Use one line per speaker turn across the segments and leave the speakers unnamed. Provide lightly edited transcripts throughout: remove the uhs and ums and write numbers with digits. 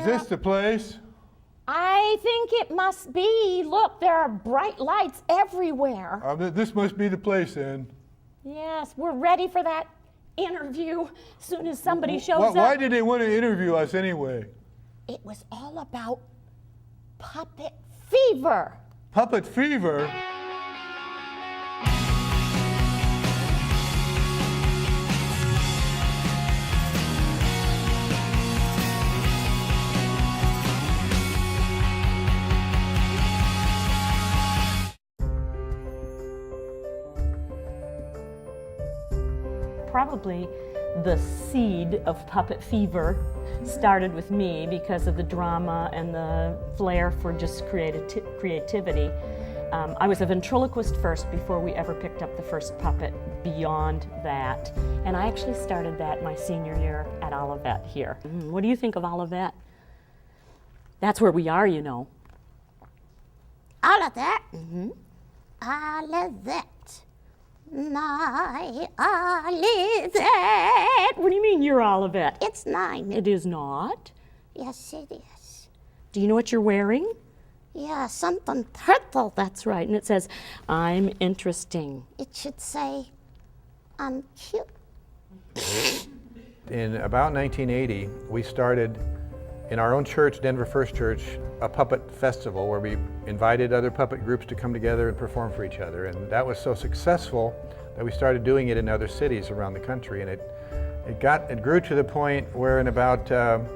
Is this the place?
I think it must be. Look, there are bright lights everywhere.
This must be the place then.
Yes, we're ready for that interview as soon as somebody shows up.
Why did they want to interview us anyway?
It was all about puppet fever.
Puppet fever?
Probably the seed of puppet fever started with me because of the drama and the flair for just creativity. I was a ventriloquist first before we ever picked up the first puppet beyond that. And I actually started that my senior year at Olivet here. What do you think of Olivet? That's where we are, you know.
Olivet? Mm-hmm. Olivet. My Olivet.
What do you mean you're Olivet?
It's 9.
It is not.
Yes, it is.
Do you know what you're wearing?
Yeah, something purple.
That's right, and it says, I'm interesting.
It should say, I'm cute.
In about 1980, we started in our own church, Denver First Church, a puppet festival where we invited other puppet groups to come together and perform for each other. And that was so successful that we started doing it in other cities around the country. And it grew to the point where in about, around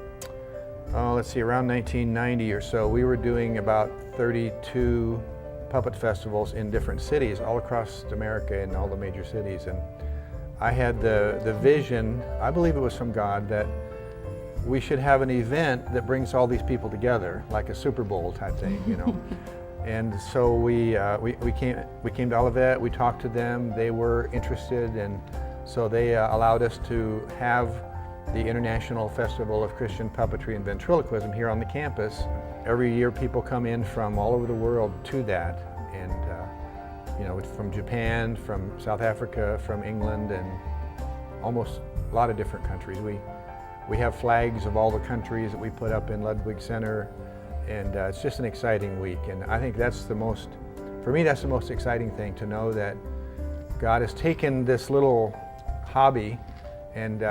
1990 or so, we were doing about 32 puppet festivals in different cities all across America in all the major cities. And I had the vision, I believe it was from God, that we should have an event that brings all these people together, like a Super Bowl type thing, you know. And so we came to Olivet, we talked to them, they were interested, and so they allowed us to have the International Festival of Christian Puppetry and Ventriloquism here on the campus. Every year people come in from all over the world to that, and you know, it's from Japan, from South Africa, from England, and almost a lot of different countries. We have flags of all the countries that we put up in Ludwig Center, and it's just an exciting week. And I think that's for me, that's the most exciting thing, to know that God has taken this little hobby and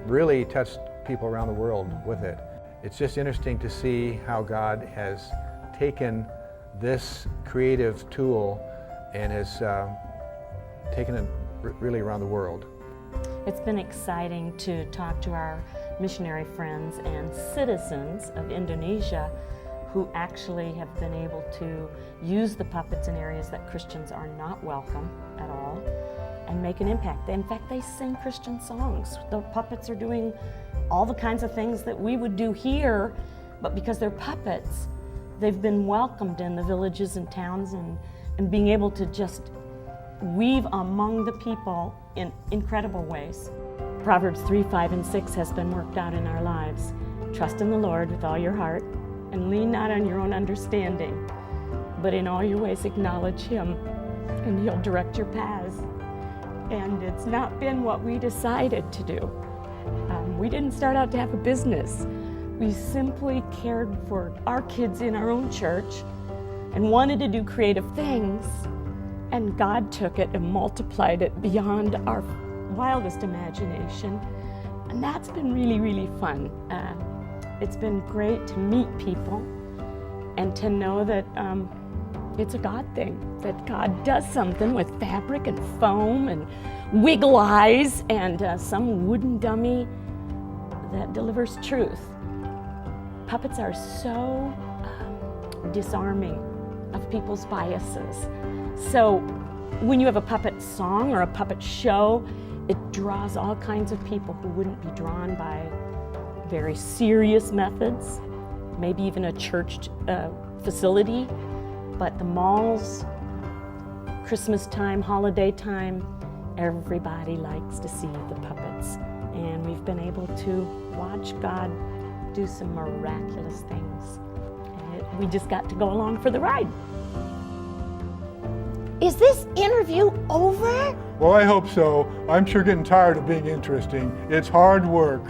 really touched people around the world with it. It's just interesting to see how God has taken this creative tool and has taken it really around the world.
It's been exciting to talk to our missionary friends and citizens of Indonesia who actually have been able to use the puppets in areas that Christians are not welcome at all and make an impact. In fact, they sing Christian songs. The puppets are doing all the kinds of things that we would do here, but because they're puppets, they've been welcomed in the villages and towns and being able to just weave among the people in incredible ways. Proverbs 3, 5, and 6 has been worked out in our lives. Trust in the Lord with all your heart and lean not on your own understanding, but in all your ways acknowledge Him and He'll direct your paths. And it's not been what we decided to do. We didn't start out to have a business. We simply cared for our kids in our own church and wanted to do creative things. And God took it and multiplied it beyond our wildest imagination. And that's been really, really fun. It's been great to meet people and to know that it's a God thing, that God does something with fabric and foam and wiggle eyes and some wooden dummy that delivers truth. Puppets are so disarming of people's biases. So when you have a puppet song or a puppet show, it draws all kinds of people who wouldn't be drawn by very serious methods, maybe even a church facility, but the malls, Christmas time, holiday time, everybody likes to see the puppets. And we've been able to watch God do some miraculous things. And we just got to go along for the ride.
Is this interview over?
Well, I hope so. I'm sure getting tired of being interesting. It's hard work.